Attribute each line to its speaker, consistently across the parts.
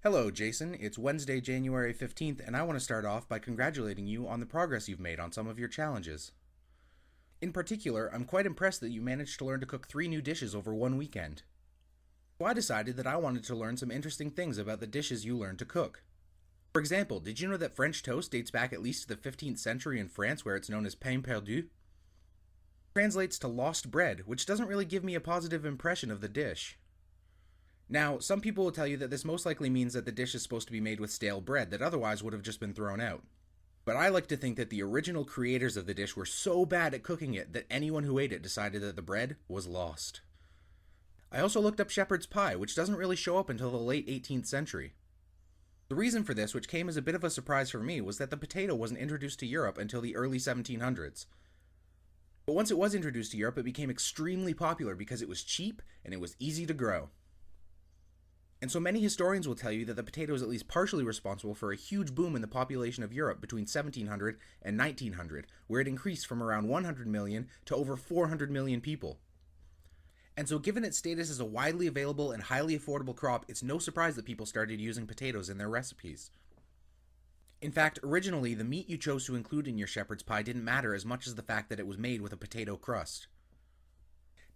Speaker 1: Hello, Jason. It's Wednesday, January 15th, and I want to start off by congratulating you on the progress you've made on some of your challenges. In particular, I'm quite impressed that you managed to learn to cook 3 new dishes over one weekend. So I decided that I wanted to learn some interesting things about the dishes you learned to cook. For example, did you know that French toast dates back at least to the 15th century in France, where it's known as pain perdu? It translates to lost bread, which doesn't really give me a positive impression of the dish. Now, some people will tell you that this most likely means that the dish is supposed to be made with stale bread that otherwise would have just been thrown out. But I like to think that the original creators of the dish were so bad at cooking it that anyone who ate it decided that the bread was lost. I also looked up shepherd's pie, which doesn't really show up until the late 18th century. The reason for this, which came as a bit of a surprise for me, was that the potato wasn't introduced to Europe until the early 1700s. But once it was introduced to Europe, it became extremely popular because it was cheap and it was easy to grow. And so many historians will tell you that the potato is at least partially responsible for a huge boom in the population of Europe between 1700 and 1900, where it increased from around 100 million to over 400 million people. And so given its status as a widely available and highly affordable crop, it's no surprise that people started using potatoes in their recipes. In fact, originally, the meat you chose to include in your shepherd's pie didn't matter as much as the fact that it was made with a potato crust.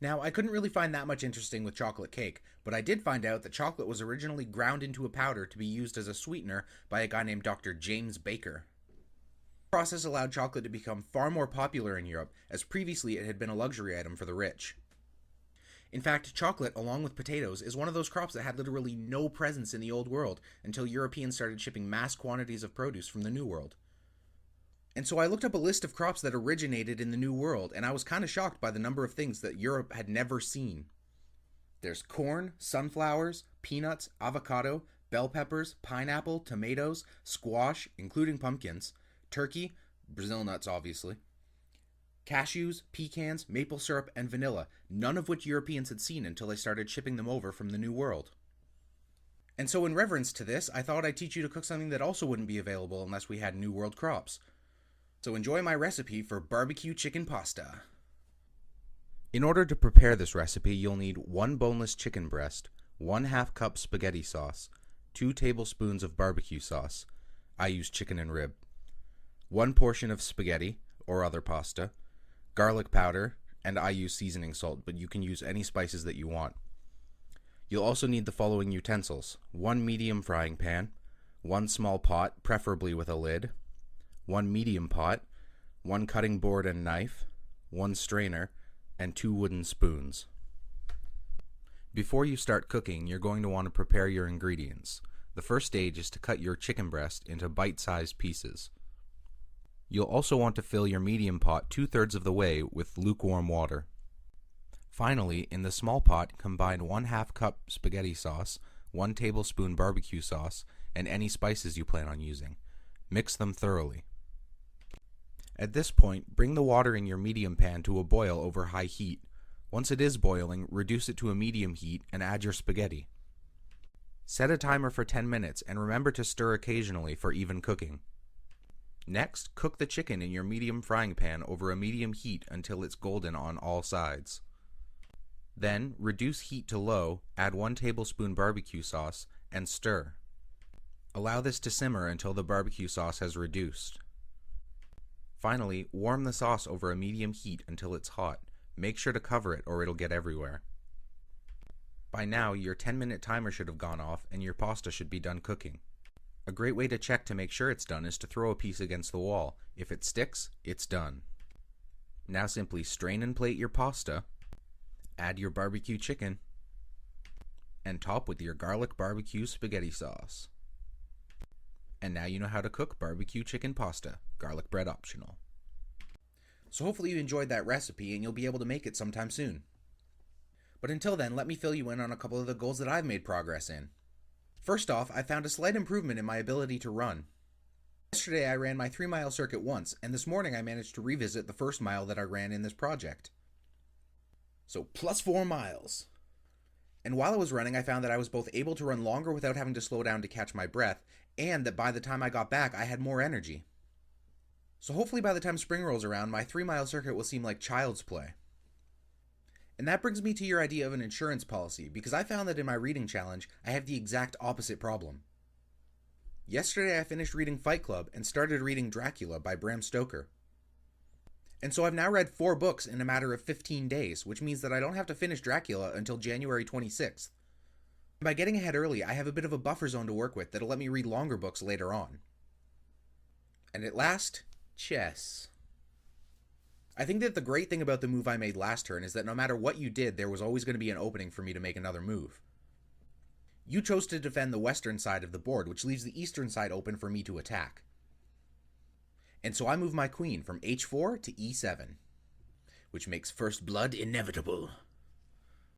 Speaker 1: Now, I couldn't really find that much interesting with chocolate cake, but I did find out that chocolate was originally ground into a powder to be used as a sweetener by a guy named Dr. James Baker. The process allowed chocolate to become far more popular in Europe, as previously it had been a luxury item for the rich. In fact, chocolate, along with potatoes, is one of those crops that had literally no presence in the Old World until Europeans started shipping mass quantities of produce from the New World. And so I looked up a list of crops that originated in the New World, and I was kind of shocked by the number of things that Europe had never seen. There's corn, sunflowers, peanuts, avocado, bell peppers, pineapple, tomatoes, squash, including pumpkins, turkey, Brazil nuts obviously, cashews, pecans, maple syrup, and vanilla, none of which Europeans had seen until they started shipping them over from the New World. And so in reverence to this, I thought I'd teach you to cook something that also wouldn't be available unless we had New World crops. So enjoy my recipe for BBQ Chicken Pasta. In order to prepare this recipe, you'll need 1 boneless chicken breast, 1/2 cup spaghetti sauce, 2 tablespoons of barbecue sauce, I use chicken and rib, 1 portion of spaghetti, or other pasta, garlic powder, and I use seasoning salt, but you can use any spices that you want. You'll also need the following utensils: 1 medium frying pan, 1 small pot, preferably with a lid, 1 medium pot, 1 cutting board and knife, 1 strainer, and 2 wooden spoons. Before you start cooking, you're going to want to prepare your ingredients. The first stage is to cut your chicken breast into bite-sized pieces. You'll also want to fill your medium pot 2/3 of the way with lukewarm water. Finally, in the small pot, combine 1/2 cup spaghetti sauce, 1 tablespoon barbecue sauce, and any spices you plan on using. Mix them thoroughly. At this point, bring the water in your medium pan to a boil over high heat. Once it is boiling, reduce it to a medium heat and add your spaghetti. Set a timer for 10 minutes and remember to stir occasionally for even cooking. Next, cook the chicken in your medium frying pan over a medium heat until it's golden on all sides. Then, reduce heat to low, add 1 tablespoon barbecue sauce, and stir. Allow this to simmer until the barbecue sauce has reduced. Finally, warm the sauce over a medium heat until it's hot. Make sure to cover it or it'll get everywhere. By now, your 10-minute timer should have gone off and your pasta should be done cooking. A great way to check to make sure it's done is to throw a piece against the wall. If it sticks, it's done. Now simply strain and plate your pasta, add your barbecue chicken, and top with your garlic barbecue spaghetti sauce. And now you know how to cook barbecue chicken pasta, garlic bread optional. So hopefully you enjoyed that recipe and you'll be able to make it sometime soon. But until then, let me fill you in on a couple of the goals that I've made progress in. First off, I found a slight improvement in my ability to run. Yesterday I ran my 3-mile circuit once, and this morning I managed to revisit the first mile that I ran in this project. So plus 4 miles. And while I was running, I found that I was both able to run longer without having to slow down to catch my breath, and that by the time I got back, I had more energy. So hopefully by the time spring rolls around, my 3-mile circuit will seem like child's play. And that brings me to your idea of an insurance policy, because I found that in my reading challenge, I have the exact opposite problem. Yesterday I finished reading Fight Club and started reading Dracula by Bram Stoker. And so I've now read 4 books in a matter of 15 days, which means that I don't have to finish Dracula until January 26th. By getting ahead early, I have a bit of a buffer zone to work with that'll let me read longer books later on. And at last, chess. I think that the great thing about the move I made last turn is that no matter what you did, there was always going to be an opening for me to make another move. You chose to defend the western side of the board, which leaves the eastern side open for me to attack. And so I move my queen from h4 to e7, which makes first blood inevitable.